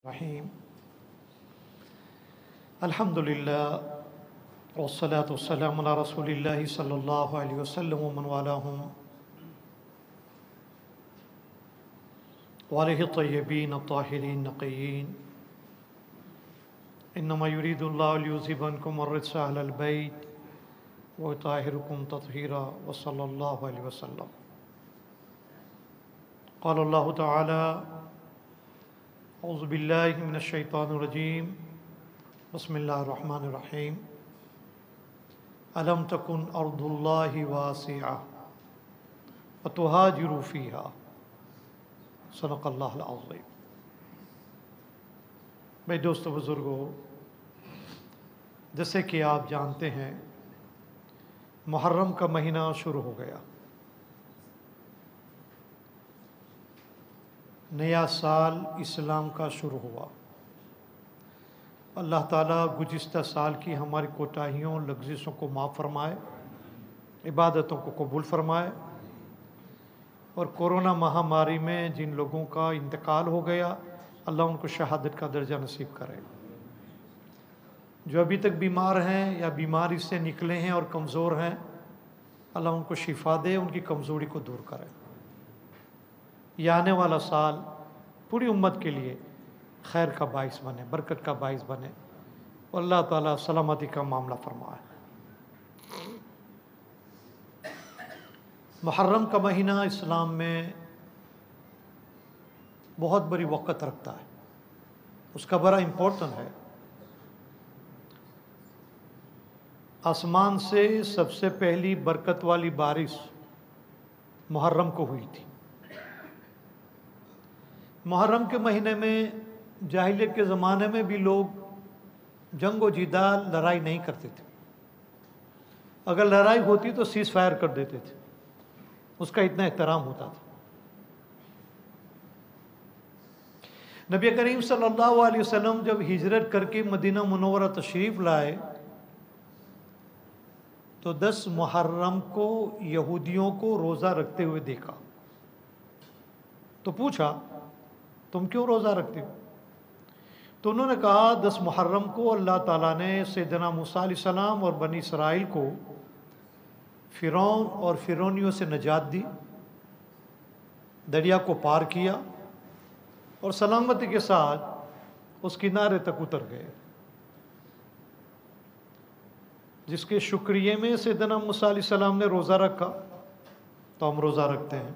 रहीम अल्हम्दुलिल्लाह वस्सलातु वस्सलामु अला रसूलिल्लाहि सल्लल्लाहु अलैहि वसल्लम व मन वालाहुम व अलैहि तय्यबीन अत्ताहिरीन नक़ीयीन इन्नमा युरीदुल्लाहु लियुज़हिबा अन्कुम अर्रिज्सा अहलल बैत व युताहिरुकुम तत्हीरा व सल्लल्लाहु अलैहि वसल्लम। क़ाल अल्लाहु तआला औज़ु बिल्लाहि मिनश शैतानिर रजीम बिस्मिल्लाहिर रहमानिर रहीम अलम तकुन अर्दुल्लाहि वासिअ फतुहाजिरु फ़ीहा सदक़ल्लाहुल अज़ीम। मेरे दोस्तों बुज़ुर्गों, जैसे कि आप जानते हैं मुहर्रम का महीना शुरू हो गया। नया साल इस्लाम का शुरू हुआ। अल्लाह ताला गुज़िश्ता साल की हमारी कोताहियों लग़्ज़िशों को माफ़ फरमाए, इबादतों को कबूल फरमाए और कोरोना महामारी में जिन लोगों का इंतकाल हो गया अल्लाह उनको शहादत का दर्जा नसीब करे। जो अभी तक बीमार हैं या बीमारी से निकले हैं और कमज़ोर हैं अल्लाह उनको शिफा दे, उनकी कमज़ोरी को दूर करे। यह आने वाला साल पूरी उम्मत के लिए खैर का बाइस बने, बरकत का बाइस बने और अल्लाह ताला सलामती का मामला फरमाए। मुहर्रम का महीना इस्लाम में बहुत बड़ी वक़्त रखता है, उसका बड़ा इम्पोर्टेंट है। आसमान से सबसे पहली बरकत वाली बारिश मुहर्रम को हुई थी। मुहर्रम के महीने में जाहिलियत के ज़माने में भी लोग जंग व जिदाल लड़ाई नहीं करते थे। अगर लड़ाई होती तो सीज़ फायर कर देते थे, उसका इतना एहतराम होता था। नबी करीम सल्लल्लाहु अलैहि वसल्लम जब हिजरत करके मदीना मुनव्वरा तशरीफ़ लाए तो 10 मुहर्रम को यहूदियों को रोज़ा रखते हुए देखा तो पूछा, तुम क्यों रोज़ा रखते हो? तो उन्होंने कहा 10 मुहर्रम को अल्लाह ताला ने सैयदना मूसा अलैहिस्सलाम और बनी इसराइल को फ़िरौन और फ़िरौनियों से नजात दी, दरिया को पार किया और सलामती के साथ उस किनारे तक उतर गए, जिसके शुक्रिया में सैयदना मूसा अलैहिस्सलाम ने रोज़ा रखा तो हम रोज़ा रखते हैं।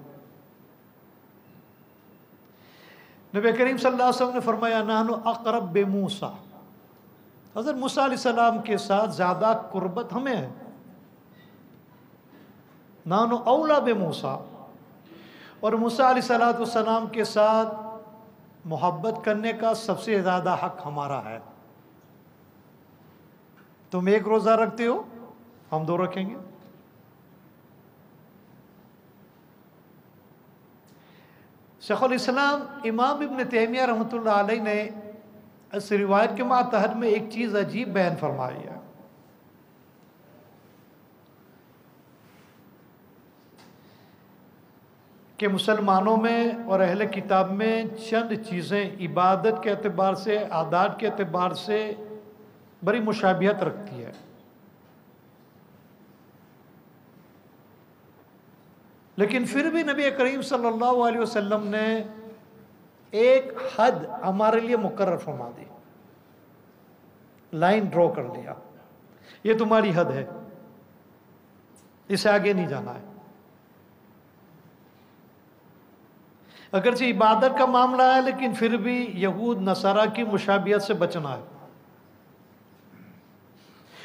नबी करीम सल्लल्लाहु अलैहि वसल्लम ने फरमाया, नहनु अक़रब बे मूसा, हज़रत मूसा अलैहिस्सलाम के साथ ज़्यादा कुर्बत हमें है। नहनु औला बे मूसा, और मूसा अलैहिस्सलाम के साथ मोहब्बत करने का सबसे ज़्यादा हक हमारा है। तुम एक रोज़ा रखते हो, हम 2 रखेंगे। शेखुल इस्लाम इमाम इब्न तैमिया रहमतुल्लाह अलैह ने इस रिवायत के मातहत में एक चीज़ अजीब बयान फरमाई है। कि मुसलमानों में और अहले किताब में चंद चीज़ें इबादत के एतबार से, आदात के एतबार से बड़ी मुशाबिहत रखती है, लेकिन फिर भी नबी करीम सल्लल्लाहु अलैहि वसल्लम ने एक हद हमारे लिए मुकर्रर फरमा दी, लाइन ड्रॉ कर दिया, ये तुम्हारी हद है, इससे आगे नहीं जाना है। अगरचे इबादत का मामला है लेकिन फिर भी यहूद नसारा की मुशाबियत से बचना है।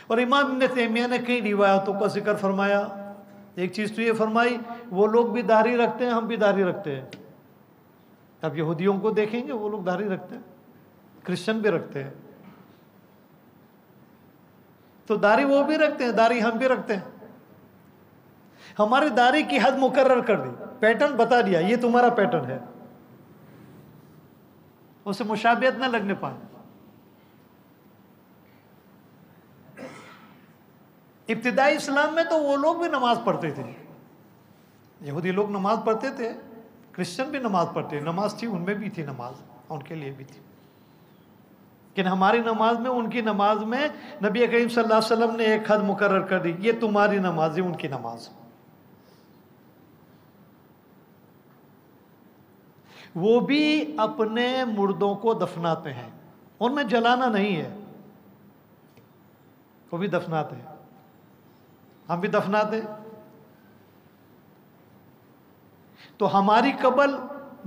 और इमाम इब्न तैमिया ने कई रिवायतों का जिक्र फरमाया। एक चीज़ तो ये फरमाई, वो लोग भी दाढ़ी रखते हैं, हम भी दाढ़ी रखते हैं। अब यहूदियों को देखेंगे, वो लोग दाढ़ी रखते हैं, क्रिश्चियन भी रखते हैं, तो दाढ़ी वो भी रखते हैं, दाढ़ी हम भी रखते हैं। हमारी दाढ़ी की हद मुकर्रर कर दी, पैटर्न बता दिया, ये तुम्हारा पैटर्न है, उसे मुशाबियत ना लगने पाए। इब्तिदाई इस्लाम में तो वो लोग भी नमाज पढ़ते थे, यहूदी लोग नमाज पढ़ते थे, क्रिश्चियन भी नमाज पढ़ते, नमाज थी, उनमें भी थी नमाज, उनके लिए भी थी। लेकिन हमारी नमाज में, उनकी नमाज में नबी करीम सल्लल्लाहु अलैहि वसल्लम ने एक हद मुकर्रर कर दी, ये तुम्हारी नमाज है, उनकी नमाज। वो भी अपने मुर्दों को दफनाते हैं, उनमें जलाना नहीं है, वो भी दफनाते हैं, हम भी दफनाते हैं। तो हमारी कब्र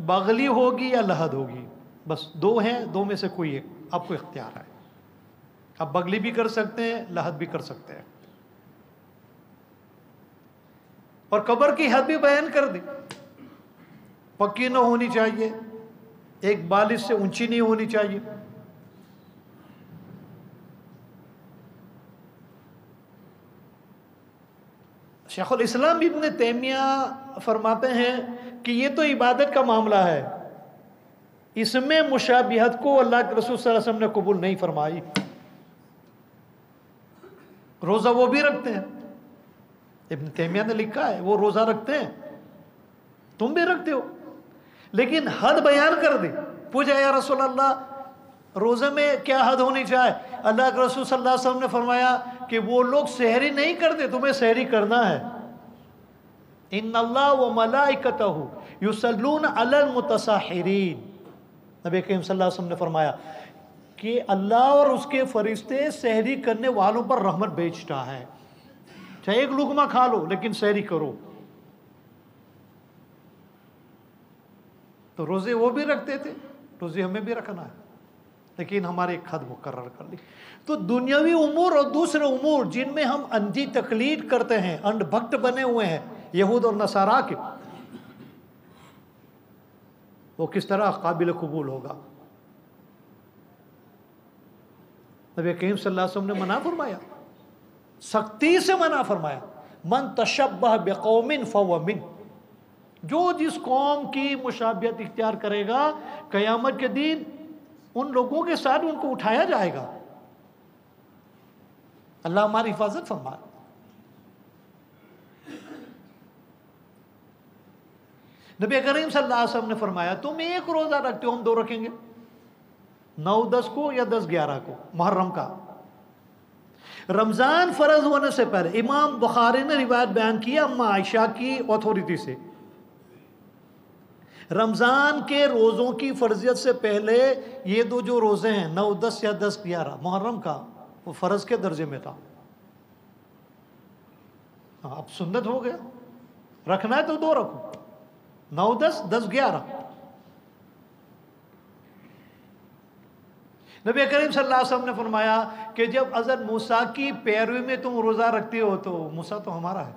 बगली होगी या लहद होगी, बस दो हैं, दो में से कोई एक आपको इख्तियार है। आप बगली भी कर सकते हैं, लहद भी कर सकते हैं। और कब्र की हद भी बयान कर दी, पक्की न होनी चाहिए, एक बालिश से ऊंची नहीं होनी चाहिए। शेखुल इस्लाम इब्न तैमिया फरमाते हैं कि ये तो इबादत का मामला है, इसमें मुशाबिहत को अल्लाह के रसूल सल्लल्लाहु अलैहि वसल्लम ने कबूल नहीं फरमाई। रोज़ा वो भी रखते हैं, इब्न तैमिया ने लिखा है वो रोज़ा रखते हैं, तुम भी रखते हो, लेकिन हद बयान कर दी। पूछा या रसूल अल्लाह, रोज़े में क्या हद होनी चाहिए? अल्लाह के रसूल सल्लल्लाहु अलैहि वसल्लम ने फरमाया कि वो लोग सहरी नहीं करते, तुम्हें सहरी करना है। इन्नल्लाह व मलाइकतहु युसल्लून अलल मुतसाहिरीन, नबी करीम सल्लल्लाहु अलैहि वसल्लम ने फरमाया कि अल्लाह और उसके फरिश्ते सहरी करने वालों पर रहमत भेजता है। चाहे एक लुकमा खा लो लेकिन सहरी करो। तो रोज़े वो भी रखते थे, रोज़े हमें भी रखना है, लेकिन हमारे एक हद मुकर्रर कर ली। तो दुनियावी उमूर और दूसरे उमूर जिनमें हम अंधी तकलीद करते हैं, अंधभक्त बने हुए हैं यहूद और नसारा के, वो किस तरह काबिल कबूल होगा? नबी करीम सल्लल्लाहु अलैहि वसल्लम ने मना फरमाया, सख्ती से मना फरमाया, मन तशब्बह बिकौमिन फहुव मिन, जो जिस कौम की मुशाबियत इख्तियार करेगा क़यामत के दिन उन लोगों के साथ उनको उठाया जाएगा। अल्लाह हमारी हिफाजत फरमाए। नबी करीम सल्लल्लाहु अलैहि वसल्लम ने फरमाया, तुम एक रोजा रखते हो, हम दो रखेंगे, 9-10 को या 10-11 को मुहर्रम का। रमजान फर्ज होने से पहले इमाम बुखारी ने रिवायत बयान किया अम्मा आयशा की अथॉरिटी से, रमजान के रोज़ों की फर्जियत से पहले ये दो जो रोज़े हैं 9-10 या 10-11 मुहर्रम का, वो फ़र्ज़ के दर्जे में था। अब सुन्नत हो गया, रखना है तो दो रखो, 9-10, 10-11। नबी करीम सल्लल्लाहु अलैहि वसल्लम ने फरमाया कि जब हज़रत मूसा की पैरवी में तुम रोज़ा रखते हो तो मूसा तो हमारा है।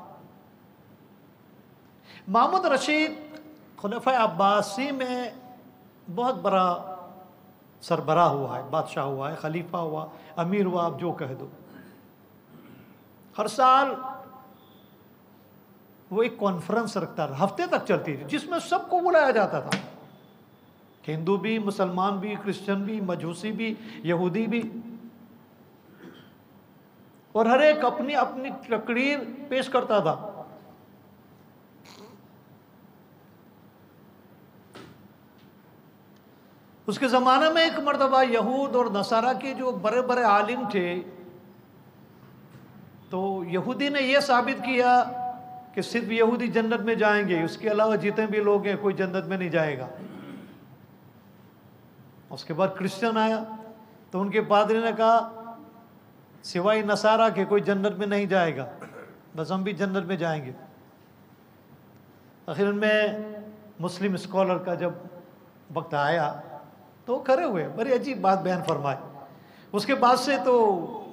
महमूद रशीद खुलफाए अब्बासी में बहुत बड़ा सरबराह हुआ है, बादशाह हुआ है, खलीफा हुआ, अमीर हुआ, आप जो कह दो। हर साल वो एक कॉन्फ्रेंस रखता था, हफ्ते तक चलती थी, जिसमें सबको बुलाया जाता था, हिंदू भी, मुसलमान भी, क्रिश्चियन भी, मजूसी भी, यहूदी भी, और हर एक अपनी अपनी तकरीर पेश करता था। उसके ज़माने में एक मर्तबा यहूद और नसारा के जो बड़े बड़े आलिम थे, तो यहूदी ने यह साबित किया कि सिर्फ यहूदी जन्नत में जाएंगे, उसके अलावा जितने भी लोग हैं कोई जन्नत में नहीं जाएगा। उसके बाद क्रिश्चियन आया तो उनके पादरी ने कहा सिवाय नसारा के कोई जन्नत में नहीं जाएगा, बस हम भी जन्नत में जाएंगे। आखिर में मुस्लिम स्कॉलर का जब वक्त आया तो खड़े हुए, बड़ी अजीब बात बयान फरमाए। उसके बाद से तो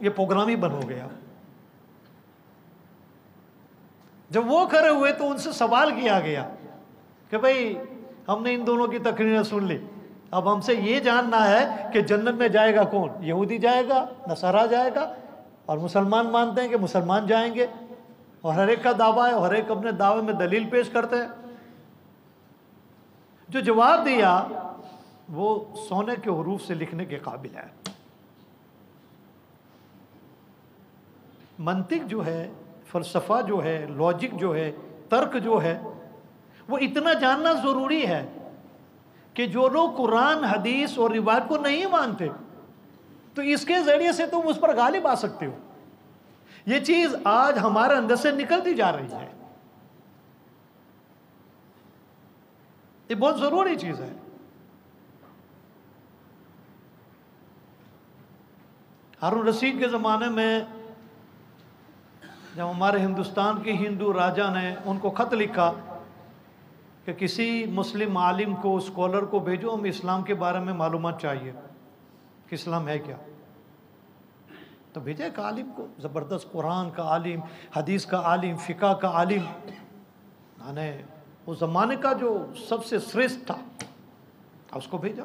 ये प्रोग्राम ही बंद हो गया। जब वो खड़े हुए तो उनसे सवाल किया गया कि भाई हमने इन दोनों की तकरीरें सुन ली, अब हमसे ये जानना है कि जन्नत में जाएगा कौन, यहूदी जाएगा, नसारा जाएगा, और मुसलमान मानते हैं कि मुसलमान जाएंगे, और हर एक का दावा है, हर एक अपने दावे में दलील पेश करते हैं। जो जवाब दिया वो सोने के हरूफ से लिखने के काबिल है। मंतिक जो है, फलसफा जो है, लॉजिक जो है, तर्क जो है, वो इतना जानना ज़रूरी है कि जो लोग कुरान, हदीस और रिवायत को नहीं मानते तो इसके जरिए से तुम उस पर गालिब आ सकते हो। ये चीज आज हमारे अंदर से निकलती जा रही है। ये बहुत जरूरी चीज है। हारून रशीद के ज़माने में जब हमारे हिंदुस्तान के हिंदू राजा ने उनको ख़त लिखा कि किसी मुस्लिम आलिम को, स्कॉलर को भेजो, हमें इस्लाम के बारे में मालूमात चाहिए कि इस्लाम है क्या। तो भेजा एक आलिम को, ज़बरदस्त कुरान का आलिम, हदीस का आलिम, फ़िक़ा का आलिम, यानी उस ज़माने का जो सबसे श्रेष्ठ था, उसको भेजा।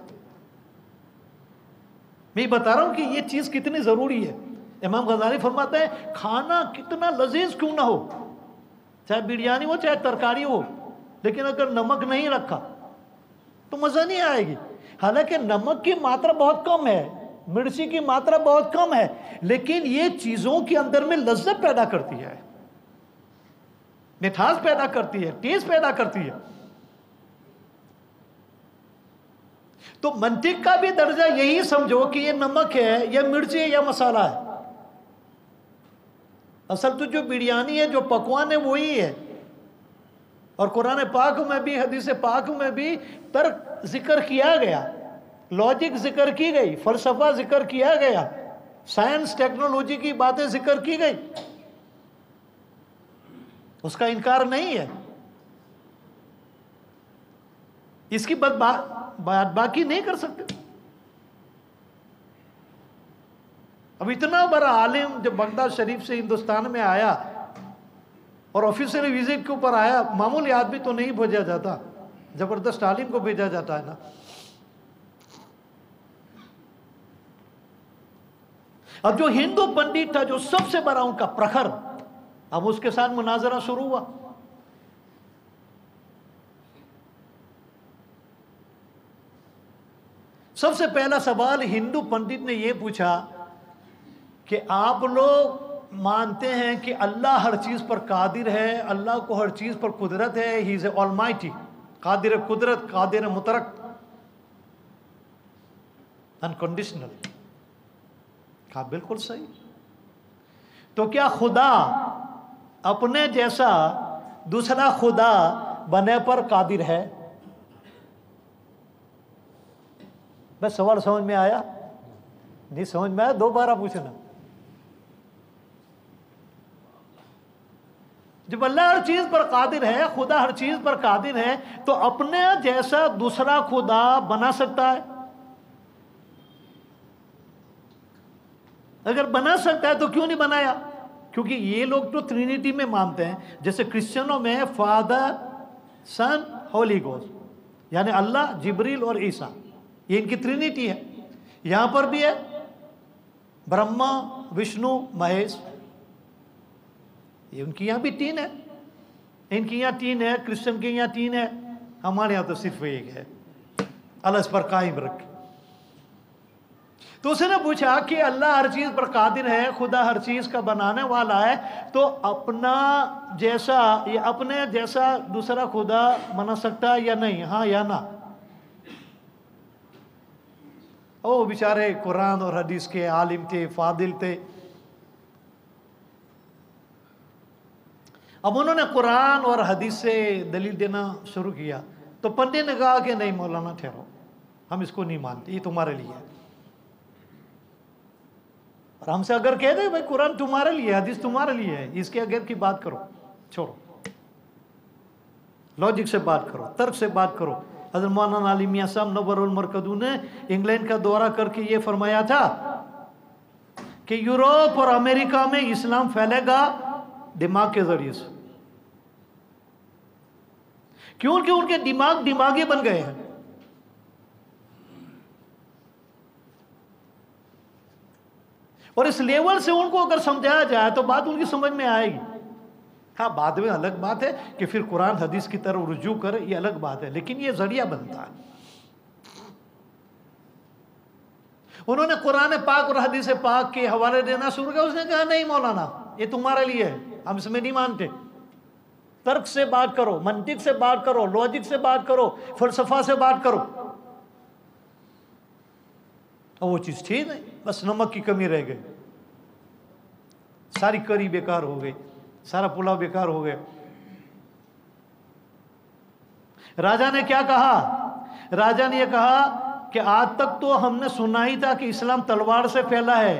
मैं बता रहा हूं कि ये चीज़ कितनी ज़रूरी है। इमाम गज़ाली फरमाते हैं खाना कितना लजीज क्यों ना हो, चाहे बिरयानी हो चाहे तरकारी हो, लेकिन अगर नमक नहीं रखा तो मज़ा नहीं आएगी। हालांकि नमक की मात्रा बहुत कम है, मिर्ची की मात्रा बहुत कम है, लेकिन ये चीज़ों के अंदर में लज्जत पैदा करती है, मिठास पैदा करती है, टेस्ट पैदा करती है। तो मंतिक का भी दर्जा यही समझो कि ये नमक है या मिर्ची है या मसाला है। असल तो जो बिरयानी है, जो पकवान है, वही है। और कुरान पाक में भी, हदीस पाक में भी तर्क जिक्र किया गया, लॉजिक जिक्र की गई, फलसफा जिक्र किया गया, साइंस टेक्नोलॉजी की बातें जिक्र की गई, उसका इनकार नहीं है। इसकी बात बाकी नहीं कर सकते। अब इतना बड़ा आलिम जब बगदाद शरीफ से हिंदुस्तान में आया और ऑफिशियल विजिट के ऊपर आया, मामूली आदमी तो नहीं भेजा जाता, जबरदस्त आलिम को भेजा जाता है ना। अब जो हिंदू पंडित था, जो सबसे बड़ा उनका प्रखर, अब उसके साथ मुनाजरा शुरू हुआ। सबसे पहला सवाल हिंदू पंडित ने यह पूछा कि आप लोग मानते हैं कि अल्लाह हर चीज पर कादिर है, अल्लाह को हर चीज पर कुदरत है, ही इज ए ऑलमाइटी, कादिर कुदरत, कादिर मुतरक, अनकंडीशनल। कहा बिल्कुल सही। तो क्या खुदा अपने जैसा दूसरा खुदा बने पर कादिर है? बस सवाल समझ में आया? नहीं समझ में आया दोबारा पूछना। जब अल्लाह हर चीज पर कादिर है, खुदा हर चीज पर कादिर है, तो अपने जैसा दूसरा खुदा बना सकता है? अगर बना सकता है तो क्यों नहीं बनाया? क्योंकि ये लोग तो ट्रिनिटी में मानते हैं। जैसे क्रिश्चियनों में फादर, सन, होली गोस्ट, यानी अल्लाह, जिब्रील और ईसा, ये इनकी ट्रिनिटी है। यहां पर भी है ब्रह्मा, विष्णु, महेश, ये उनकी यहां भी तीन है। इनकी यहां तीन है, क्रिश्चियन के यहां तीन है, हमारे यहां तो सिर्फ एक है। अल्लाह इस पर कायम रखे। तो उसने पूछा कि अल्लाह हर चीज पर कादिर है, खुदा हर चीज का बनाने वाला है, तो अपना जैसा, ये अपने जैसा दूसरा खुदा बना सकता है या नहीं? हाँ या ना? ओ बेचारे कुरान और हदीस के आलिम थे, फादिल थे। अब उन्होंने कुरान और हदीस से दलील देना शुरू किया, तो पंडित ने कहा कि नहीं मौलाना ठहरो, हम इसको नहीं मानते, ये तुम्हारे लिए है। और हमसे अगर कह दे भाई कुरान तुम्हारे लिए, हदीस तुम्हारे लिए है, इसके अगर की बात करो, छोड़ो, लॉजिक से बात करो, तर्क से बात करो। हज़रत मौलाना अली मियां साहब नव्वरुल मरकदू ने इंग्लैंड का दौरा करके ये फरमाया था कि यूरोप और अमेरिका में इस्लाम फैलेगा दिमाग के जरिए से। क्योंकि उनके दिमाग दिमागी बन गए हैं। और इस लेवल से उनको अगर समझाया जाए तो बात उनकी समझ में आएगी। हाँ, बाद में अलग बात है कि फिर कुरान हदीस की तरफ रुजू करे, ये अलग बात है, लेकिन ये जरिया बनता है। उन्होंने कुरान पाक और हदीस पाक के हवाले देना शुरू किया। उसने कहा नहीं मौलाना, ये तुम्हारे लिए है, हम इसमें नहीं मानते। तर्क से बात करो, मंतिक से बात करो, लॉजिक से बात करो, फलसफा से बात करो। और वो चीज़ थी नहीं, बस नमक की कमी रह गई, सारी करी बेकार हो गई, सारा पुलाव बेकार हो गया। राजा ने क्या कहा? राजा ने यह कहा कि आज तक तो हमने सुना ही था कि इस्लाम तलवार से फैला है,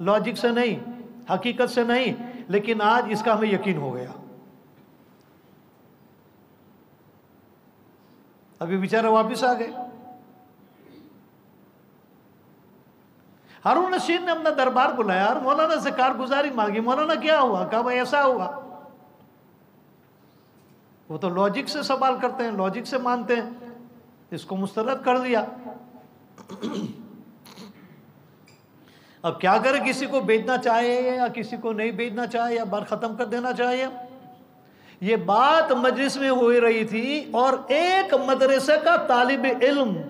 लॉजिक से नहीं, हकीकत से नहीं, लेकिन आज इसका हमें यकीन हो गया। अभी बेचारे वापिस आ गए। हारून रशीद ने अपना दरबार बुलाया और मौलाना से कारगुजारी मांगी। मौलाना क्या हुआ? कहा भाई ऐसा हुआ। वो तो लॉजिक से सवाल करते हैं, लॉजिक से मानते हैं, इसको मुस्तरद कर दिया। अब क्या करे, किसी को बेचना चाहिए या किसी को नहीं बेचना चाहिए या बात खत्म कर देना चाहिए। ये बात मजलिस में हो रही थी और एक मदरसे का तालिब इल्म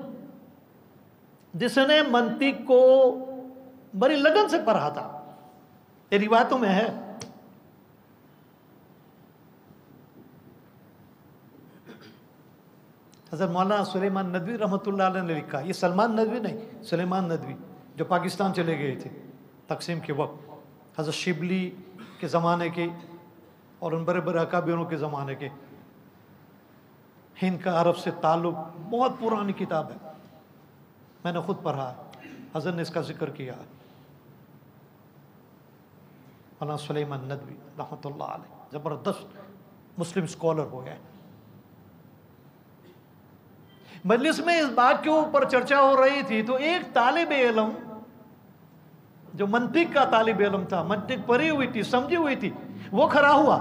जिसने मंतिक को बड़ी लगन से पढ़ा था, ये रिवायतों में है, हज़रत मौलाना सुलेमान नदवी रहमतुल्लाह अलैह ने लिखा। ये सलमान नदवी नहीं, सुलेमान नदवी जो पाकिस्तान चले गए थे तकसीम के वक्त, हज़रत शिबली के ज़माने के और उन बड़े बड़े अकाबिरों के ज़माने के। हिंद का अरब से ताल्लुक़, बहुत पुरानी किताब है, मैंने ख़ुद पढ़ा है, हज़रत ने इसका जिक्र किया। मौलाना सुलेमान नदवी रहमतुल्लाह अलैह ज़बरदस्त मुस्लिम स्कॉलर हो गए। मजलिस में इस बात के ऊपर चर्चा हो रही थी तो एक तालिब इल्म जो मंतिक का तालिब इल्म था, मंतिक पढ़ी हुई थी, समझी हुई थी, वो खड़ा हुआ।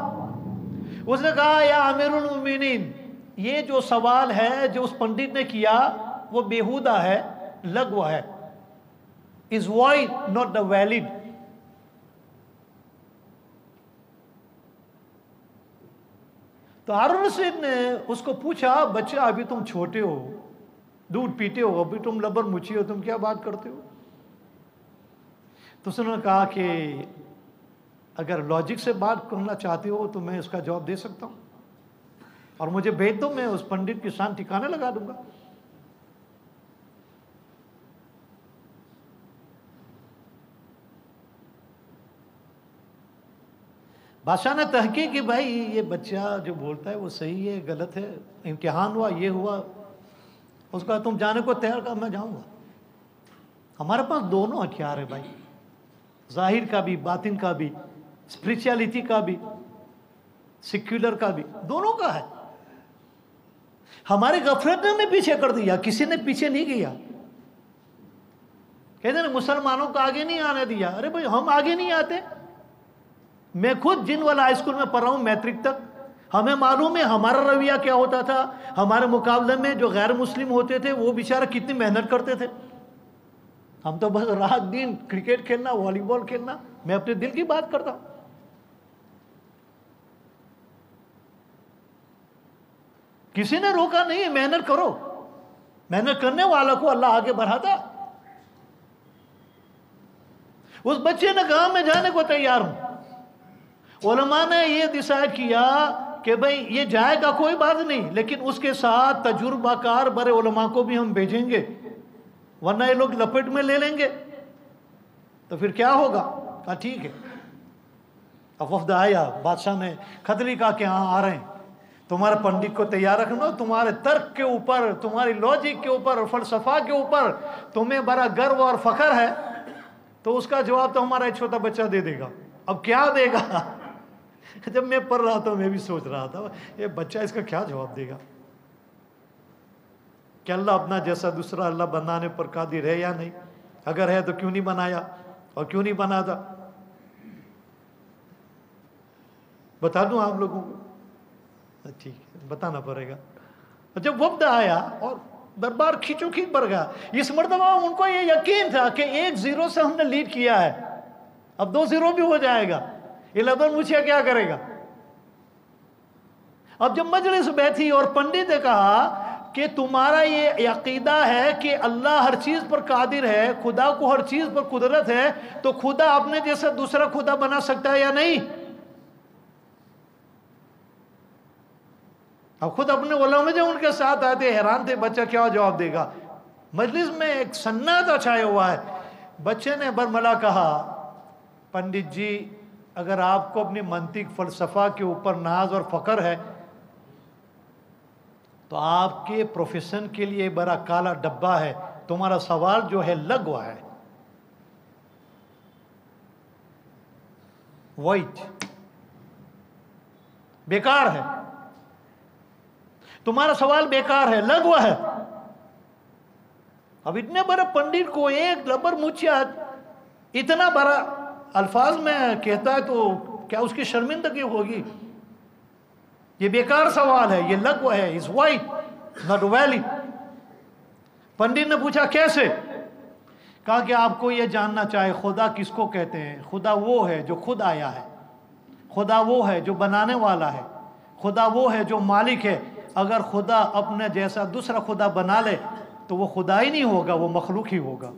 उसने कहा, या अमीरुल मोमिनीन, ये जो सवाल है जो उस पंडित ने किया वो बेहुदा है, लग़व है, is void not the valid. तो हारून रशीद ने उसको पूछा, बच्चा अभी तुम छोटे हो, दूध पीते हो, अभी तुम लबर मुची हो, तुम क्या बात करते हो? तो उसने कहा कि अगर लॉजिक से बात करना चाहते हो तो मैं इसका जवाब दे सकता हूँ, और मुझे भेज दो, मैं उस पंडित की शान ठिकाने लगा दूंगा। बादशाह ने तहकीक की, भाई ये बच्चा जो बोलता है वो सही है गलत है, इम्तिहान हुआ, ये हुआ। उसका तुम जाने को तैयार कर, मैं जाऊंगा। हमारे पास दोनों हथियार है भाई, जाहिर का भी, बातिन का भी, स्पिरिचुअलिटी का भी, सेक्युलर का भी, दोनों का है। हमारे गफलत ने हमें पीछे कर दिया, किसी ने पीछे नहीं किया। कहते ना मुसलमानों को आगे नहीं आने दिया। अरे भाई हम आगे नहीं आते। मैं खुद जिन वाला हाई स्कूल में पढ़ा हूं मैट्रिक तक, हमें मालूम है हमारा रवैया क्या होता था। हमारे मुकाबले में जो गैर मुस्लिम होते थे वो बेचारा कितनी मेहनत करते थे। हम तो बस रात दिन क्रिकेट खेलना, वॉलीबॉल खेलना। मैं अपने दिल की बात करता हूं। किसी ने रोका नहीं, मेहनत करो। मेहनत करने वालों को अल्लाह आगे बढ़ाता। उस बच्चे ने कहा मैं जाने को तैयार हूं। उलमा ने यह डिसाइड किया कि भाई ये जाएगा कोई बात नहीं, लेकिन उसके साथ तजुर्बाकार बड़े उलमा को भी हम भेजेंगे, वरना ये लोग लपेट में ले लेंगे तो फिर क्या होगा। कहा ठीक है। अब वफ्द आया, बादशाह ने खत लिखा कि हाँ आ रहे हैं, तुम्हारे पंडित को तैयार रखना, तुम्हारे तर्क के ऊपर, तुम्हारी लॉजिक के ऊपर, फलसफा के ऊपर तुम्हें बड़ा गर्व और फख्र है, तो उसका जवाब तो हमारा एक छोटा बच्चा दे देगा। अब क्या देगा? जब मैं पढ़ रहा था मैं भी सोच रहा था ये बच्चा इसका क्या जवाब देगा। क्या अल्लाह अपना जैसा दूसरा अल्लाह बनाने पर कादिर है या नहीं? अगर है तो क्यों नहीं बनाया, और क्यों नहीं बनाता? बता दूं आप लोगों को? ठीक है, बताना पड़ेगा। जब वक्त आया और दरबार खींचो खींच बढ़ गया, इस मर्तबा उनको ये यकीन था कि 1-0 से हमने लीड किया है, अब 2-0 भी हो जाएगा। ये लबर मुझे क्या करेगा? अब जब मजलिस बैठी और पंडित ने कहा कि तुम्हारा ये अकीदा है कि अल्लाह हर चीज पर कादिर है, खुदा को हर चीज पर कुदरत है, तो खुदा अपने जैसा दूसरा खुदा बना सकता है या नहीं? अब खुद अपने उलमा जो उनके साथ आते हैरान थे, बच्चा क्या जवाब देगा। मजलिस में एक सन्नाटा छाया हुआ है। बच्चे ने बरमला कहा, पंडित जी अगर आपको अपनी मंतिक फलसफा के ऊपर नाज और फकर है तो आपके प्रोफेशन के लिए बड़ा काला डब्बा है, तुम्हारा सवाल जो है लगवा है, वाइट, बेकार है, तुम्हारा सवाल बेकार है, लगवा है। अब इतने बड़े पंडित को एक लबर मुछिया इतना बड़ा अल्फाज में कहता है तो क्या उसकी शर्मिंदगी होगी? ये बेकार सवाल है, ये लगवा है, इज वाइट नॉट वैलिड। पंडित ने पूछा कैसे? कहा कि आपको ये जानना चाहे खुदा किसको कहते हैं। खुदा वो है जो खुद आया है, खुदा वो है जो बनाने वाला है, खुदा वो है जो मालिक है। अगर खुदा अपने जैसा दूसरा खुदा बना ले तो वो खुदा ही नहीं होगा, वो मखलूक ही होगा।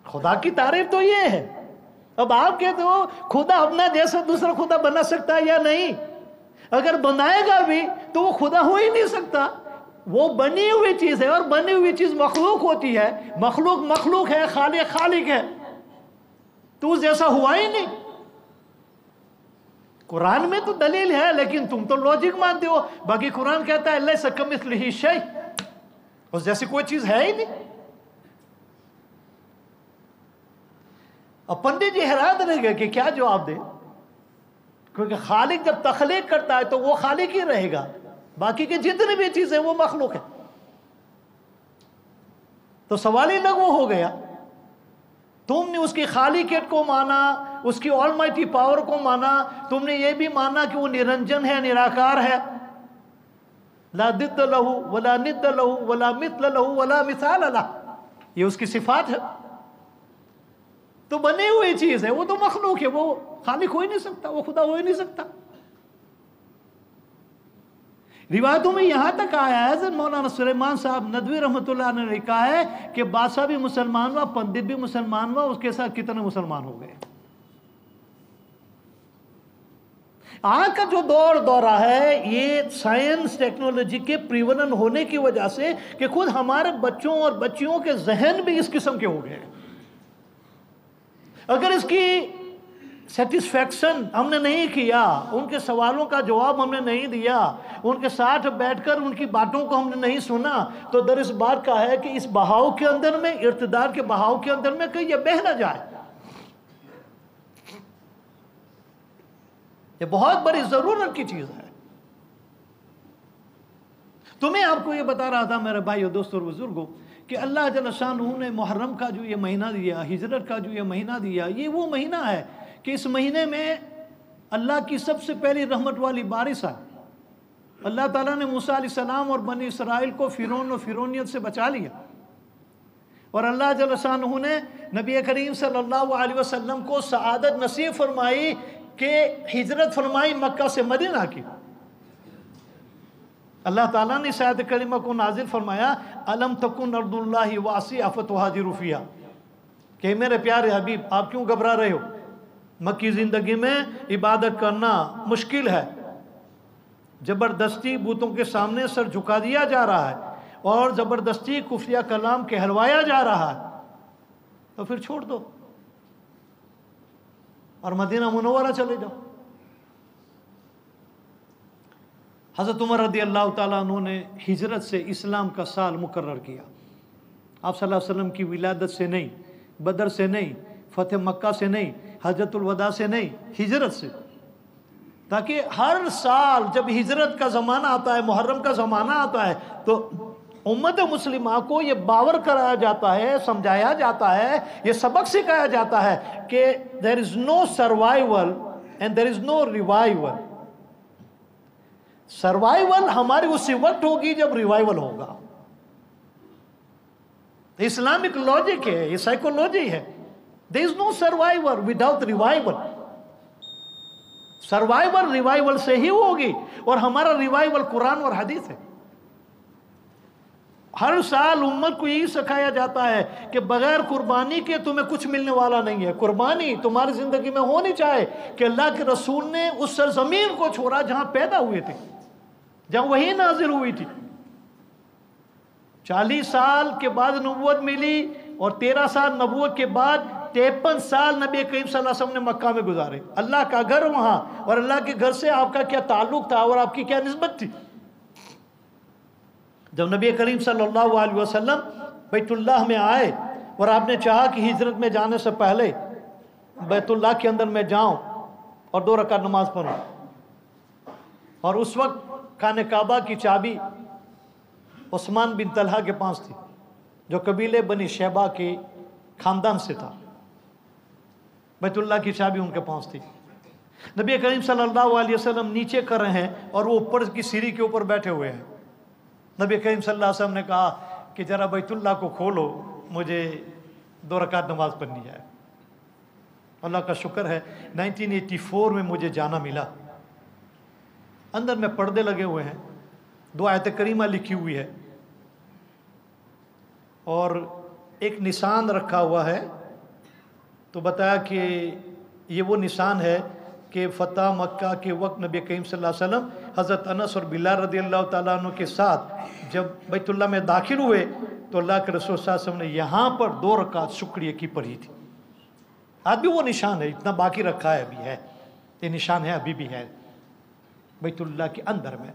खुदा की तारीफ तो ये है। अब आप कहते हो खुदा अपना जैसा दूसरा खुदा बना सकता है या नहीं? अगर बनाएगा भी तो वो खुदा हो ही नहीं सकता, वो बनी हुई चीज है और बनी हुई चीज मखलूक होती है। मखलूक मखलूक है, खालिक खालिक है, तो उस जैसा हुआ ही नहीं। कुरान में तो दलील है लेकिन तुम तो लॉजिक मानते हो। बाकी कुरान कहता है लैसा कमिस्लिही शै, उस जैसी कोई चीज है ही नहीं। अब पंडित जी हैरान रह गए कि क्या जवाब दे, क्योंकि खालिक जब तखलीक करता है तो वो खालिक ही रहेगा, बाकी के जितनी भी चीजें वो मखलूक है। तो सवाल ही लगो हो गया। तुमने उसकी खालिकियत को माना, उसकी ऑलमाइटी पावर को माना, तुमने ये भी माना कि वो निरंजन है, निराकार है। ला दिद्द लहू वला निद्द लहू वला मित्ल लहू वला मिसाल लह, ये उसकी सिफात है। तो बनी हुई चीज है, वो तो मखलूक है, वो खालिक हो ही नहीं सकता, वो खुदा हो ही नहीं सकता। रिवायतों में यहां तक आया है, मौलाना सुलेमान साहब नदवी रहमतुल्लाह ने लिखा है कि बादशाह भी मुसलमान हुआ, पंडित भी मुसलमान हुआ, उसके साथ कितने मुसलमान हो गए। आज का जो दौरा है ये साइंस टेक्नोलॉजी के प्रिवलन होने की वजह से कि खुद हमारे बच्चों और बच्चियों के जहन भी इस किस्म के हो गए। अगर इसकी सेटिस्फैक्शन हमने नहीं किया, उनके सवालों का जवाब हमने नहीं दिया, उनके साथ बैठकर उनकी बातों को हमने नहीं सुना, तो दर इस बात का है कि इस बहाव के अंदर में, इर्तिदार के बहाव के अंदर में कहीं ये बह ना जाए। ये बहुत बड़ी जरूरत की चीज है। तो मैं आपको ये बता रहा था मेरे भाई और दोस्तों और बुजुर्गों कि अल्लाह जल्ल शानहू ने मुहर्रम का जो ये महीना दिया, हिजरत का जो ये महीना दिया, ये वो महीना है कि इस महीने में अल्लाह की सबसे पहली रहमत वाली बारिश आई। अल्लाह ताला ने मूसा अलैहिस्सलाम और बनी इसराइल को फिरौन और फिरौनियत से बचा लिया, और अल्लाह जल्ल शानहू ने नबी करीम सल्लल्लाहु अलैहि वसल्लम को सआदत नसीब फरमाई कि हिजरत फरमाई मक्का से मदीना की। अल्लाह ताला ने इस आयत करीमा को नाजिल फरमाया, अलम तकुन अर्दुल्लाहि वासिअ फतुहाजिरु फिहा, कि मेरे प्यारे हबीब आप क्यों घबरा रहे हो, मक्की ज़िंदगी में इबादत करना मुश्किल है, ज़बरदस्ती बूतों के सामने सर झुका दिया जा रहा है और ज़बरदस्ती कुफरिया कलाम कहलवाया जा रहा है, तो फिर छोड़ दो और मदीना मुनव्वरा चले जाओ। हज़रत उमर रज़ी अल्लाह ताला अन्हु ने हिजरत से इस्लाम का साल मुकर्रर किया। आप सल्लल्लाहु अलैहि वसल्लम की विलादत से नहीं, बदर से नहीं, फतेह मक्का से नहीं, हजरतुल वदा से नहीं, हिजरत से, ताकि हर साल जब हिजरत का ज़माना आता है, मुहर्रम का ज़माना आता है, तो उम्मत मुस्लिमा को ये बावर कराया जाता है, समझाया जाता है, ये सबक सिखाया जाता है कि there is no survival and there is no revival. Survival हमारी उसी वक्त होगी जब रिवाइवल होगा। इस्लामिक लॉजिक है, ये साइकोलॉजी है। There is no survival without revival. Survival revival से ही होगी, और हमारा रिवाइवल कुरान और हदीस है। हर साल उम्मत को यही सिखाया जाता है कि बगैर कुर्बानी के तुम्हें कुछ मिलने वाला नहीं है। कुर्बानी तुम्हारी जिंदगी में होनी चाहिए कि अल्लाह के रसूल ने उस सरजमीन को छोड़ा जहां पैदा हुए थे, जहां वही नाजिल हुई थी। 40 साल के बाद नबूवत मिली और 13 साल नबूवत के बाद 53 साल नबी करीम सल्लल्लाहु अलैहि वसल्लम ने मक्का में गुजारे। अल्लाह का घर वहां, और अल्लाह के घर से आपका क्या ताल्लुक था और आपकी क्या निस्बत थी? जब नबी करीम सल्लल्लाहु अलैहि वसल्लम बैतुल्लाह में आए और आपने चाहा कि हिजरत में जाने से पहले बैतुल्लाह के अंदर मैं जाऊं और 2 रकात नमाज पढ़ूं, और उस वक्त खाने काबा की चाबी उस्मान बिन तलहा के पास थी, जो कबीले बनी शैबा के खानदान से था। बैतुल्लाह की चाबी उनके पास थी। नबी करीम सल्लल्लाहु अलैहि वसल्लम नीचे कर रहे हैं और वो ऊपर की सीढ़ी के ऊपर बैठे हुए हैं। नबी करीम सल्लल्लाहु अलैहि वसल्लम ने कहा कि जरा बैतुल्लाह को खोलो, मुझे 2 रकात नमाज पढ़नी है। अल्लाह का शुक्र है 1984 में मुझे जाना मिला। अंदर में पर्दे लगे हुए हैं, 2 आयत करीमा लिखी हुई है और एक निशान रखा हुआ है। तो बताया कि ये वो निशान है कि फ़तह मक्का के वक्त नबी करीम सल्लल्लाहु अलैहि वसल्लम हज़रत अनस और बिलाल रज़ियल्लाहु ताला अन्हु के साथ जब बैतुल्लाह में दाखिल हुए तो अल्लाह के रसूल सल्लल्लाहु अलैहि वसल्लम ने यहाँ पर 2 रकात शुक्रिया की पढ़ी थी। आज भी वो निशान है, इतना बाकी रखा है, अभी है ये निशान है, अभी भी है बैतुल्लाह के अंदर में।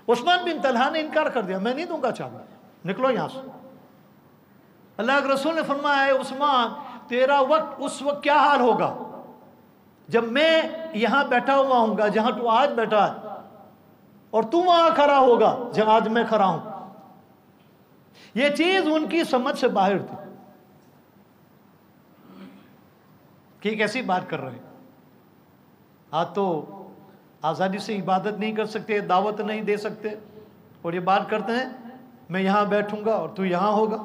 उस्मान बिन तलहा ने इनकार कर दिया, मैं नहीं दूंगा चाबी, निकलो यहाँ से। अल्लाह के रसूल ने फरमाया, उस्मान तेरा वक्त उस वक्त क्या हाल होगा जब मैं यहां बैठा हुआ हूंगा जहां तू आज बैठा है, और तू वहां खड़ा होगा जहां आज मैं खड़ा हूं। यह चीज उनकी समझ से बाहर थी कि कैसी बात कर रहे हैं। आज तो आजादी से इबादत नहीं कर सकते, दावत नहीं दे सकते, और ये बात करते हैं मैं यहां बैठूंगा और तू यहां होगा।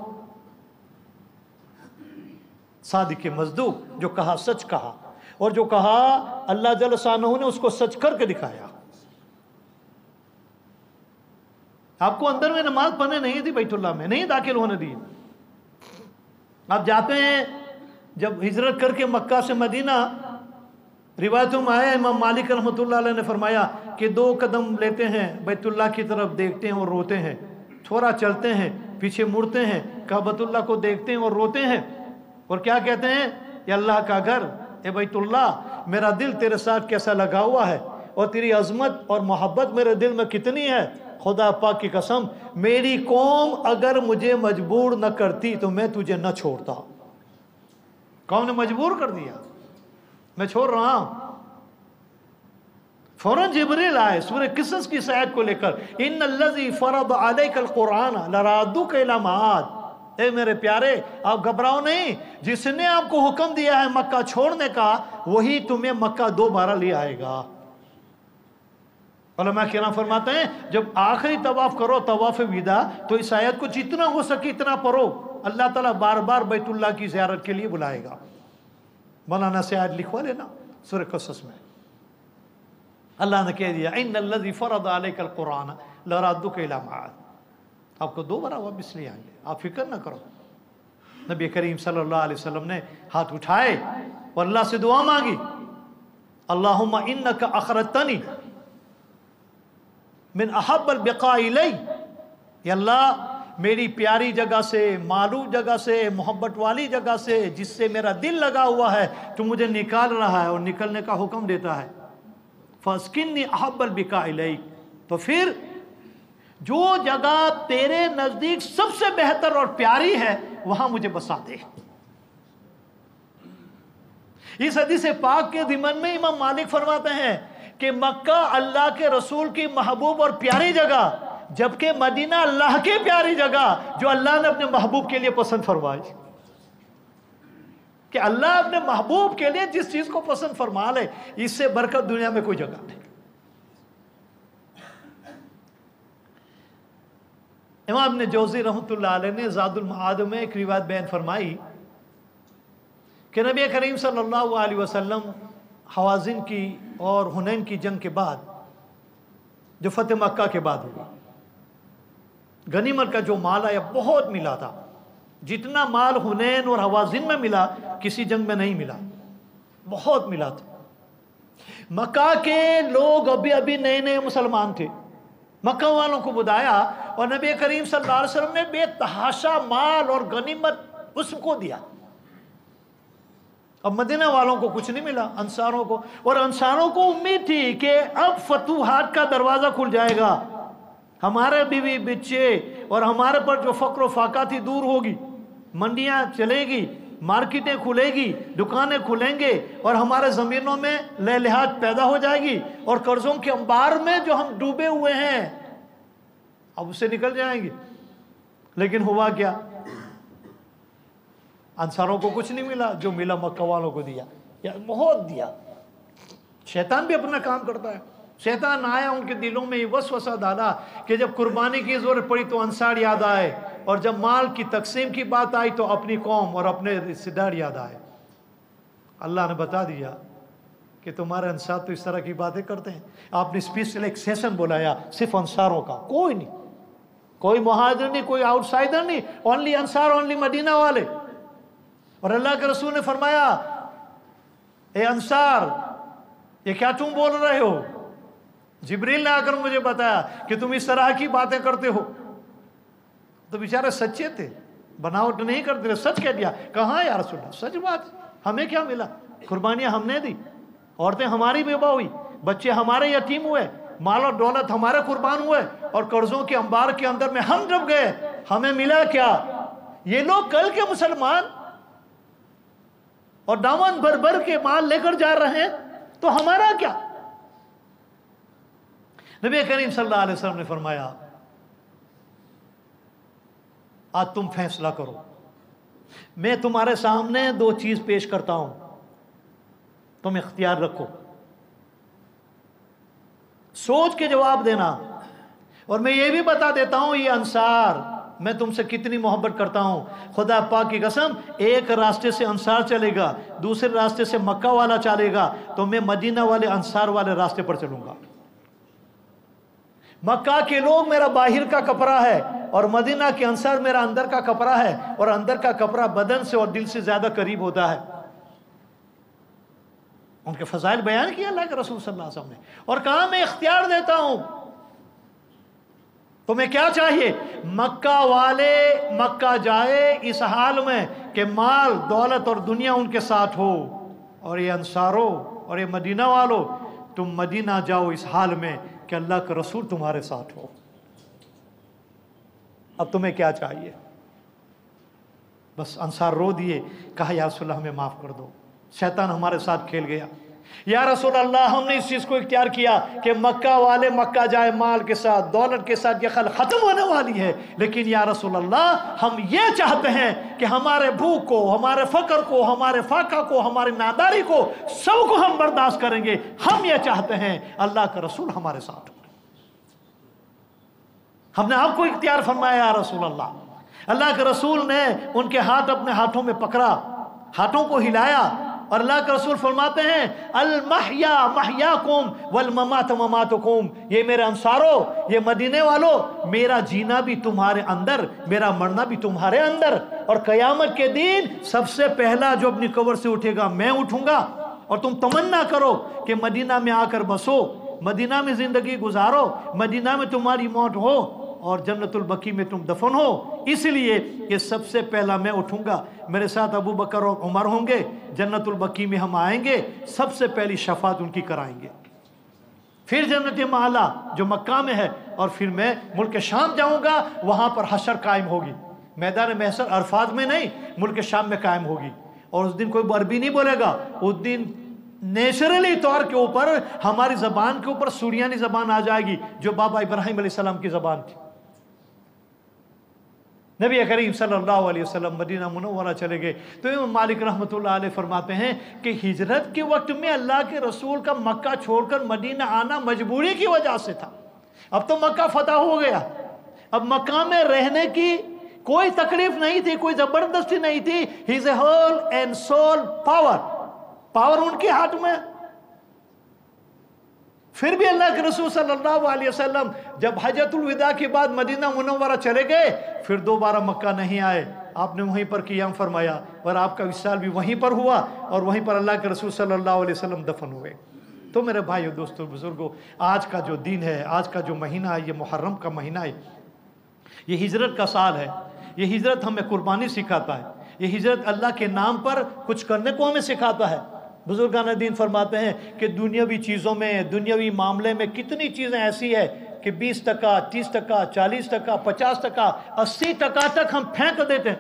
सादिक मज़दूक जो कहा सच कहा, और जो कहा अल्लाह जल शानहू ने उसको सच करके दिखाया। आपको अंदर में नमाज पढ़ने नहीं दी, बैतुल्लाह में नहीं दाखिल होने दी। आप जाते हैं जब हिजरत करके मक्का से मदीना, रिवायतों में आया इमाम मालिक रहमतुल्लाह अलैह ने फरमाया कि 2 कदम लेते हैं, बैतुल्लाह की तरफ देखते हैं और रोते हैं, थोड़ा चलते हैं, पीछे मुड़ते हैं, काबतुल्लाह को देखते हैं और रोते हैं, और क्या कहते हैं, ये अल्लाह का घर, ए बैतुल्लाह मेरा दिल तेरे साथ कैसा लगा हुआ है, और तेरी अजमत और मोहब्बत मेरे दिल में कितनी है। खुदा पाक की कसम, मेरी कौम अगर मुझे मजबूर न करती तो मैं तुझे न छोड़ता। कौम ने मजबूर कर दिया, मैं छोड़ रहा हूं। फौरन जिब्रील आए सूरह किसस की आयत को लेकर, इन्नल्लज़ी फरद अलैकल कुरान लरादुका इला माआद। ए मेरे प्यारे, आप घबराओ नहीं, जिसने आपको हुक्म दिया है मक्का छोड़ने का, वही तुम्हें मक्का दोबारा ले आएगा। उलमा किराम फरमाते हैं जब आखिरी तवाफ करो, तवाफ विदा, तो इस आयत को जितना हो सके इतना पढ़ो, अल्लाह ताला बार बार बैतुल्लाह की ज़ियारत के लिए बुलाएगा। मौलाना से आयत लिखवा लेना सूरह कसस में, अल्लाह ने कह दिया इन्नल्लज़ी फरद अलैकल कुरान लरादुका इला माआद। आपको दोबारा वापस ले आएंगे, आप फिक्र ना करो। नबी करीम सल्लल्लाहु अलैहि वसल्लम ने हाथ उठाए और अल्लाह से दुआ मांगी, अल्लाहुम्मा इन्नका अखरजतनी मिन अहब्बल बिक़ा इलै। या अल्लाह मेरी प्यारी जगह से, मालूम जगह से, मोहब्बत वाली जगह से, जिससे मेरा दिल लगा हुआ है, तू मुझे निकाल रहा है और निकलने का हुक्म देता है। फस्किन्नी अहब्बल बिक़ा इलै, तो फिर जो जगह तेरे नजदीक सबसे बेहतर और प्यारी है वहां मुझे बसा दे। इस हदीस पाक के ज़िमन में इमाम मालिक फरमाते हैं कि मक्का अल्लाह के रसूल की महबूब और प्यारी जगह, जबकि मदीना अल्लाह की प्यारी जगह जो अल्लाह ने अपने महबूब के लिए पसंद फरमाई। कि अल्लाह अपने महबूब के लिए जिस चीज को पसंद फरमा ले, इससे बरकत दुनिया में कोई जगह नहीं। इमाम ने जौज़ी रहमतुल्लाह अलैह ने ज़ादुल मआद में एक रिवायत बयान फरमाई कि नबी करीम सल्लल्लाहु अलैहि वसल्लम हवाज़िन की और हुनैन की जंग के बाद, जो फतेह मक्का के बाद हुई, गनीमत का जो माल आया बहुत मिला था। जितना माल हुनैन और हवाज़िन में मिला किसी जंग में नहीं मिला, बहुत मिला था। मक्का के लोग अभी अभी नए नए मुसलमान थे, मक्का वालों को बुलाया और नबी करीम सल्लल्लाहु अलैहि वसल्लम ने बेतहाशा माल और गनीमत उसको दिया। अब मदीना वालों को कुछ नहीं मिला, अंसारों को, और अंसारों को उम्मीद थी कि अब फतूहात का दरवाजा खुल जाएगा, हमारे बीवी बच्चे और हमारे पर जो फक्र फाका थी दूर होगी, मंडियां चलेगी, मार्केटें खुलेगी, दुकानें खुलेंगे और हमारे ज़मीनों में लेहलिहात पैदा हो जाएगी और कर्जों के अंबार में जो हम डूबे हुए हैं अब उससे निकल जाएंगे। लेकिन हुआ क्या? अंसारों को कुछ नहीं मिला, जो मिला मक्का वालों को दिया, या बहुत दिया। शैतान भी अपना काम करता है। शैतान आया, उनके दिलों में ये वसवसा डाला कि जब कुर्बानी की जरूरत पड़ी तो अंसार याद आए, और जब माल की तकसीम की बात आई तो अपनी कौम और अपने रिश्तेदार याद आए। अल्लाह ने बता दिया कि तुम्हारे अंसार तो इस तरह की बातें करते हैं। आपने स्पेशल एक सेशन बुलाया सिर्फ अंसारों का, कोई नहीं, कोई मुहाजिर नहीं, कोई आउटसाइडर नहीं, ओनली अंसार, ओनली मदीना वाले। और अल्लाह के रसूल ने फरमाया, ए अंसार, ये क्या तुम बोल रहे हो? जिब्रील ने आकर मुझे बताया कि तुम इस तरह की बातें करते हो। तो बेचारे सच्चे थे, बनावट नहीं करते थे, सच कह दिया। कहाँ या रसूल अल्लाह, सच बात, हमें क्या मिला? कुर्बानियां हमने दी, औरतें हमारी बेवा हुई, बच्चे हमारे यतीम हुए, माल और दौलत हमारे कुर्बान हुए, और कर्जों के अंबार के अंदर में हम डूब गए। हमें मिला क्या? ये लोग कल के मुसलमान और दामन भर भर के माल लेकर जा रहे हैं, तो हमारा क्या? नबी करीम सल्लल्लाहु अलैहि वसल्लम ने फरमाया, आज तुम फैसला करो, मैं तुम्हारे सामने दो चीज पेश करता हूं, तुम इख्तियार रखो, सोच के जवाब देना। और मैं ये भी बता देता हूं, ये अंसार, मैं तुमसे कितनी मोहब्बत करता हूं। खुदा पाक की कसम, एक रास्ते से अंसार चलेगा, दूसरे रास्ते से मक्का वाला चलेगा, तो मैं मदीना वाले अंसार वाले रास्ते पर चलूंगा। मक्का के लोग मेरा बाहर का कपड़ा है और मदीना के अंसार मेरा अंदर का कपड़ा है, और अंदर का कपड़ा बदन से और दिल से ज्यादा करीब होता है। उनके फजाइल बयान किया अल्लाह के रसूल सल्लल्लाहु अलैहि वसल्लम ने, और कहा मैं इख्तियार देता हूं, तुम्हें क्या चाहिए? मक्का वाले मक्का जाए इस हाल में कि माल दौलत और दुनिया उनके साथ हो, और ये अंसारों और ये मदीना वालों, तुम मदीना जाओ इस हाल में कि अल्लाह का रसूल तुम्हारे साथ हो। अब तुम्हें क्या चाहिए? बस अंसार रो दिए, कहा या रसूल हमें माफ कर दो, शैतान हमारे साथ खेल गया। या रसूल अल्लाह, हमने इस चीज को इख्तियार किया कि मक्का वाले मक्का जाए माल के साथ, दौलत के साथ, ये खल खत्म होने वाली है, लेकिन या रसूल अल्लाह, हम ये चाहते हैं कि हमारे भूख को, हमारे फकर को, हमारे फाका को, हमारी नादारी को, सबको हम बर्दाश्त करेंगे। हम ये चाहते हैं अल्लाह का रसूल हमारे साथ हो। हमने आपको इख्तियार फरमाया या रसूल अल्लाह। अल्लाह के रसूल ने उनके हाथ अपने हाथों में पकड़ा, हाथों को हिलाया, और अल्लाह के रसूल फरमाते हैं, अल महया महयाकुम वल ममात ममातुकुम, ये मेरे अंसारों, ये मदीने वालों, मेरा जीना भी तुम्हारे अंदर, मेरा मरना भी तुम्हारे अंदर, और कयामत के दिन सबसे पहला जो अपनी कब्र से उठेगा मैं उठूंगा। और तुम तमन्ना करो कि मदीना में आकर बसो, मदीना में जिंदगी गुजारो, मदीना में तुम्हारी मौत हो और जन्नतुल बकी में तुम दफन हो, इसलिए कि सबसे पहला मैं उठूंगा, मेरे साथ अबू बकर और उमर होंगे, जन्नतुल बकी में हम आएंगे, सबसे पहली शफात उनकी कराएंगे, फिर जन्नत माला जो मक्का में है, और फिर मैं मुल्क शाम जाऊंगा, वहां पर हशर कायम होगी, मैदान महशर अरफात में नहीं, मुल्क शाम में कायम होगी। और उस दिन कोई अरबी नहीं बोलेगा, उस दिन नेचुरली तौर के ऊपर हमारी जबान के ऊपर सूरियानी जबान आ जाएगी, जो बाबा इब्राहिम अलैहिस्सलाम की जबान थी। नबी करीम सल्लल्लाहु अलैहि वसल्लम मदीना मुनव्वरा चले गए, तो इमाम मालिक रहमतुल्लाह अलैह फरमाते हैं कि हिजरत के वक्त में अल्लाह के रसूल का मक्का छोड़कर मदीना आना मजबूरी की वजह से था। अब तो मक्का फतह हो गया, अब मक्का में रहने की कोई तकलीफ नहीं थी, कोई जबरदस्ती नहीं थी। He's a whole and sole power उनके हाथ में। फिर भी अल्लाह के रसूल सल्लल्लाहु अलैहि वसल्लम जब हज्जतुल विदा के बाद मदीना मुनव्वरा चले गए, फिर दोबारा मक्का नहीं आए, आपने वहीं पर क़ियाम फरमाया, और आपका विसाल भी वहीं पर हुआ, और वहीं पर अल्लाह के रसूल सल्लल्लाहु अलैहि वसल्लम दफन हुए। तो मेरे भाइयों दोस्तों बुजुर्गों, आज का जो दिन है, आज का जो महीना है, ये मुहर्रम का महीना है, ये हिजरत का साल है। ये हिजरत हमें कुर्बानी सिखाता है। ये हिजरत अल्लाह के नाम पर कुछ करने को हमें सिखाता है। बुजुर्गान दीन फरमाते हैं कि दुनियावी चीज़ों में, दुनियावी मामले में कितनी चीज़ें ऐसी है कि 20%, 30%, 40%, 50%, 80% तक हम फेंक देते हैं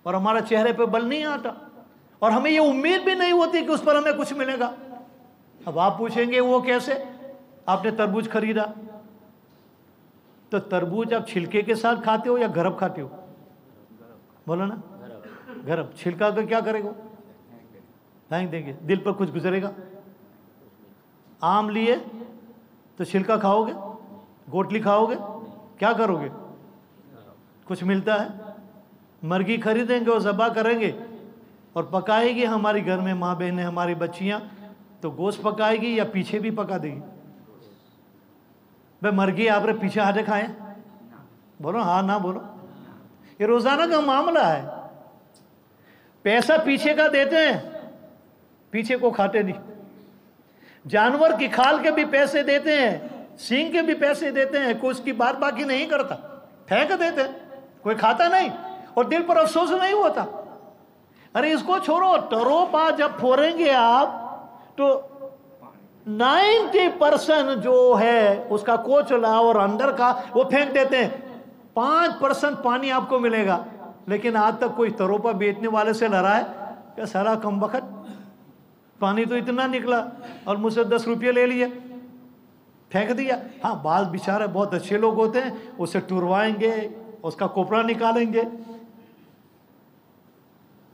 और हमारा चेहरे पे बल नहीं आता और हमें ये उम्मीद भी नहीं होती कि उस पर हमें कुछ मिलेगा। अब आप पूछेंगे वो कैसे? आपने तरबूज खरीदा, तो तरबूज आप छिलके के साथ खाते हो या गरम खाते हो? बोलो ना, गरम। छिलका तो क्या करेगा? फेंक देंगे। दिल पर कुछ गुजरेगा? आम लिए तो छिलका खाओगे, गोटली खाओगे, क्या करोगे? कुछ मिलता है, मुर्गी खरीदेंगे और ज़बा करेंगे और पकाएगी हमारी घर में माँ बहनें, हमारी बच्चियाँ, तो गोश्त पकाएगी या पीछे भी पका देगी? भाई मुर्गी आप रे पीछे हाथे खाएं? बोलो हाँ ना बोलो। ये रोजाना का मामला है। पैसा पीछे का देते हैं, पीछे को खाते नहीं। जानवर की खाल के भी पैसे देते हैं, सींग के भी पैसे देते हैं, कोई उसकी बात बाकी नहीं करता, फेंक देते हैं, कोई खाता नहीं और दिल पर अफसोस नहीं होता। अरे इसको छोड़ो, टरोपा जब फोड़ेंगे आप तो 90% जो है उसका कोचला और अंदर का वो फेंक देते हैं। 5% पानी आपको मिलेगा। लेकिन आज तक कोई तरोपा बेचने वाले से लड़ा है क्या? सारा कम वक्त पानी तो इतना निकला और मुझसे 10 रुपये ले लिए, फेंक दिया। हाँ, बाल बेचारे बहुत अच्छे लोग होते हैं, उसे टुरवाएंगे, उसका कोपरा निकालेंगे।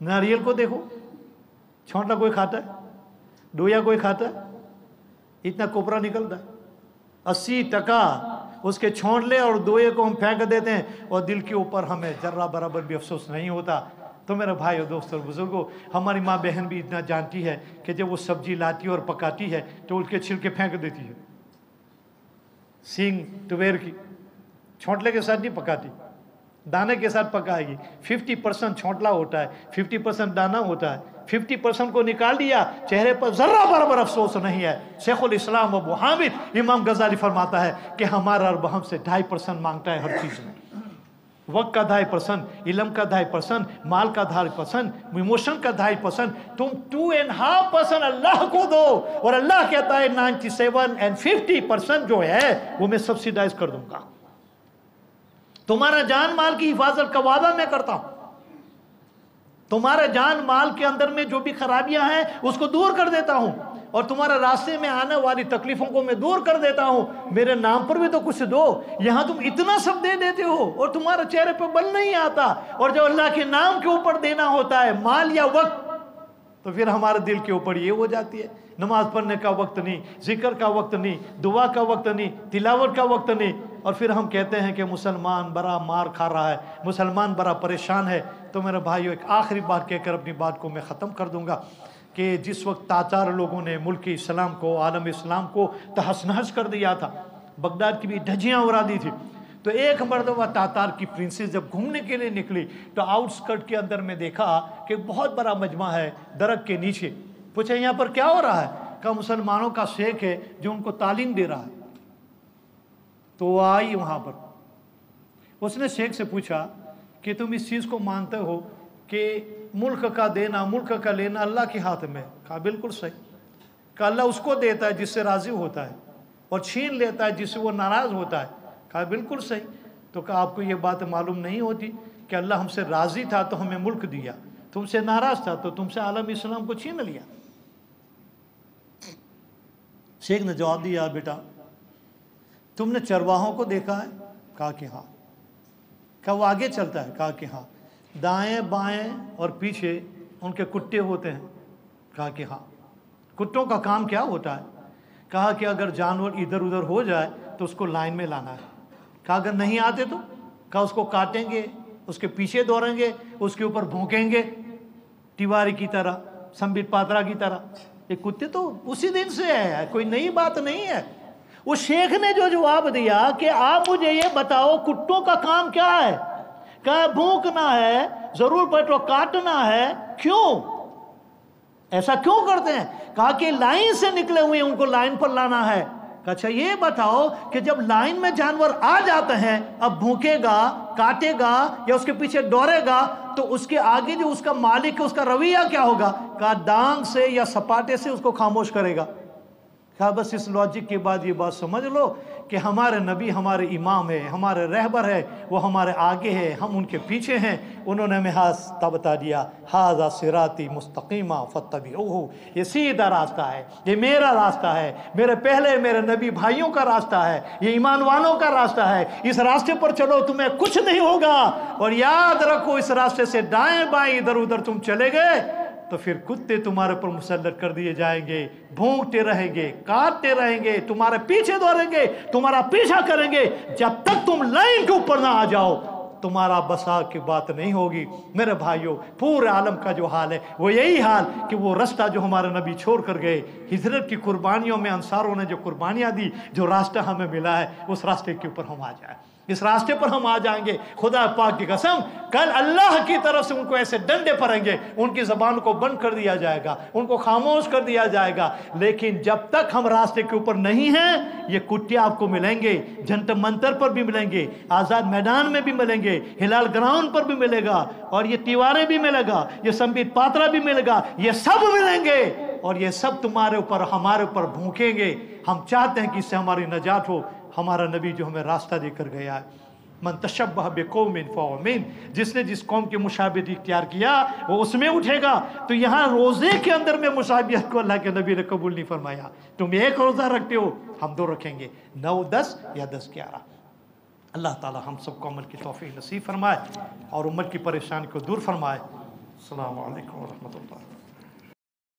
नारियल को देखो, छोटा कोई खाता है, डोया कोई खाता है, इतना कोपरा निकलता है। 80% उसके छोंटले और दोये को हम फेंक देते हैं और दिल के ऊपर हमें जर्रा बराबर भी अफसोस नहीं होता। तो मेरे भाई और दोस्तों बुजुर्गों, हमारी माँ बहन भी इतना जानती है कि जब वो सब्जी लाती है और पकाती है तो उसके छिलके फेंक देती है। सींग तुवेर की छोंटले के साथ नहीं पकाती, दाने के साथ पकाएगी। 50% छोंटला होता है, 50% दाना होता है। 50% को निकाल दिया, चेहरे पर जर्रा बराबर अफसोस नहीं है। शेखुल इस्लाम अबू हामिद इमाम गजाली फरमाता है कि हमारा रब हमसे 2.5% मांगता है हर चीज में। वक्त का 2.5%, इल्म का 2.5%, माल का 2.5%, इमोशन का 2.5%, तुम 2.5% अल्लाह को दो और अल्लाह कहता है 97 and 50% जो है वो मैं सब्सिडाइज कर दूंगा। तुम्हारा जान माल की हिफाजत का वादा मैं करता हूं। तुम्हारे जान माल के अंदर में जो भी खराबियां हैं उसको दूर कर देता हूं और तुम्हारे रास्ते में आने वाली तकलीफों को मैं दूर कर देता हूं। मेरे नाम पर भी तो कुछ दो। यहां तुम इतना सब दे देते हो और तुम्हारे चेहरे पर बल नहीं आता, और जब अल्लाह के नाम के ऊपर देना होता है माल या वक्त, तो फिर हमारे दिल के ऊपर ये हो जाती है। नमाज पढ़ने का वक्त नहीं, जिक्र का वक्त नहीं, दुआ का वक्त नहीं, तिलावत का वक्त नहीं, और फिर हम कहते हैं कि मुसलमान बड़ा मार खा रहा है, मुसलमान बड़ा परेशान है। तो मेरे भाइयों, एक आखिरी बात कहकर अपनी बात को मैं ख़त्म कर दूंगा कि जिस वक्त तातार लोगों ने मुल्क इस्लाम को, आलम इस्लाम को तहस नहस कर दिया था, बगदाद की भी धज्जियाँ उड़ा दी थी, तो एक मरतबा तातार की प्रिंसेस जब घूमने के लिए निकली तो आउटस्कर्ट के अंदर में देखा कि बहुत बड़ा मजमा है दरख्त के नीचे। पूछा यहाँ पर क्या हो रहा है? कहा मुसलमानों का शेख है जो उनको तालीम दे रहा है। तो वो आई वहाँ पर, उसने शेख से पूछा कि तुम इस चीज़ को मानते हो कि मुल्क का देना, मुल्क का लेना अल्लाह के हाथ में? कहा बिल्कुल सही। कहा अल्लाह उसको देता है जिससे राज़ी होता है और छीन लेता है जिससे वो नाराज़ होता है। कहा बिल्कुल सही। तो कहा आपको ये बात मालूम नहीं होती कि अल्लाह हमसे राज़ी था तो हमें मुल्क दिया, तुमसे नाराज़ था तो तुमसे आलम इस्लाम को छीन लिया। शेख ने जवाब दिया, बेटा तुमने चरवाहों को देखा है? कहा कि हाँ। कहा वो आगे चलता है? कहा कि हाँ। दाएं बाएं और पीछे उनके कुत्ते होते हैं? कहा कि हाँ। कुत्तों का काम क्या होता है? कहा कि अगर जानवर इधर उधर हो जाए तो उसको लाइन में लाना है। कहा अगर नहीं आते तो? कहा उसको काटेंगे, उसके पीछे दौड़ेंगे, उसके ऊपर भौंकेंगे तिवारी की तरह, संबित पात्रा की तरह। ये कुत्ते तो उसी दिन से है, कोई नई बात नहीं है। वो शेख ने जो जवाब दिया कि आप मुझे ये बताओ कुत्तों का काम क्या है? कहा भौंकना है, जरूर पड़े तो काटना है। क्यों? ऐसा क्यों करते हैं? कहा कि लाइन से निकले हुए उनको लाइन पर लाना है। अच्छा ये बताओ कि जब लाइन में जानवर आ जाते हैं, अब भूखेगा, काटेगा या उसके पीछे दौड़ेगा, तो उसके आगे जो उसका मालिक है उसका रवैया क्या होगा? कहा डांग से या सपाटे से उसको खामोश करेगा। कहा बस इस लॉजिक के बाद ये बात समझ लो कि हमारे नबी हमारे इमाम है, हमारे रहबर है, वो हमारे आगे है, हम उनके पीछे हैं। उन्होंने हमें हाथ बता दिया, हाज़ा सिराती मुस्तकीमा फत्तबिऊहु, ये सीधा रास्ता है, ये मेरा रास्ता है, मेरे पहले मेरे नबी भाइयों का रास्ता है, ये ईमान वालों का रास्ता है। इस रास्ते पर चलो, तुम्हें कुछ नहीं होगा। और याद रखो, इस रास्ते से दाएं बाएं इधर उधर तुम चले गए तो फिर कुत्ते तुम्हारे पर मुसल्लत कर दिए जाएंगे, भौंकते रहेंगे, काटते रहेंगे, तुम्हारे पीछे दौड़ेंगे, तुम्हारा पीछा करेंगे। जब तक तुम लाइन के ऊपर ना आ जाओ, तुम्हारा बसा की बात नहीं होगी। मेरे भाइयों, पूरे आलम का जो हाल है वो यही हाल कि वो रास्ता जो हमारे नबी छोड़ कर गए, हिजरत की कुर्बानियों में अंसारों ने जो कुर्बानियां दी, जो रास्ता हमें मिला है, उस रास्ते के ऊपर हम आ जाए, इस रास्ते पर हम आ जाएंगे। खुदा पाक की कसम, कल अल्लाह की तरफ से उनको ऐसे डंडे पड़ेंगे, उनकी जबान को बंद कर दिया जाएगा, उनको खामोश कर दिया जाएगा। लेकिन जब तक हम रास्ते के ऊपर नहीं हैं, ये कुत्ते आपको मिलेंगे, जंतर मंतर पर भी मिलेंगे, आजाद मैदान में भी मिलेंगे, हिलाल ग्राउंड पर भी मिलेगा, और ये तिवारे भी मिलेगा, ये संबित पात्रा भी मिलेगा, ये सब मिलेंगे। और ये सब तुम्हारे ऊपर हमारे ऊपर भूखेंगे। हम चाहते हैं कि इससे हमारी नजात हो। हमारा नबी जो हमें रास्ता देकर गया है, मन तशब्बह बिकौमिन फहुव मिन, जिसने जिस कौम की मुशाबिहत इख्तियार किया वो उसमें उठेगा। तो यहाँ रोजे के अंदर में मुशाबिहत को अल्लाह के नबी ने कबूल नहीं फरमाया। तुम एक रोजा रखते हो, हम 2 रखेंगे, 9, 10 या 10, 11। अल्लाह ताला हम सबको अमल की तौफीक नसीब फरमाए और उम्मत की परेशानी को दूर फरमाए। अस्सलामु अलैकुम व रहमतुल्लाह।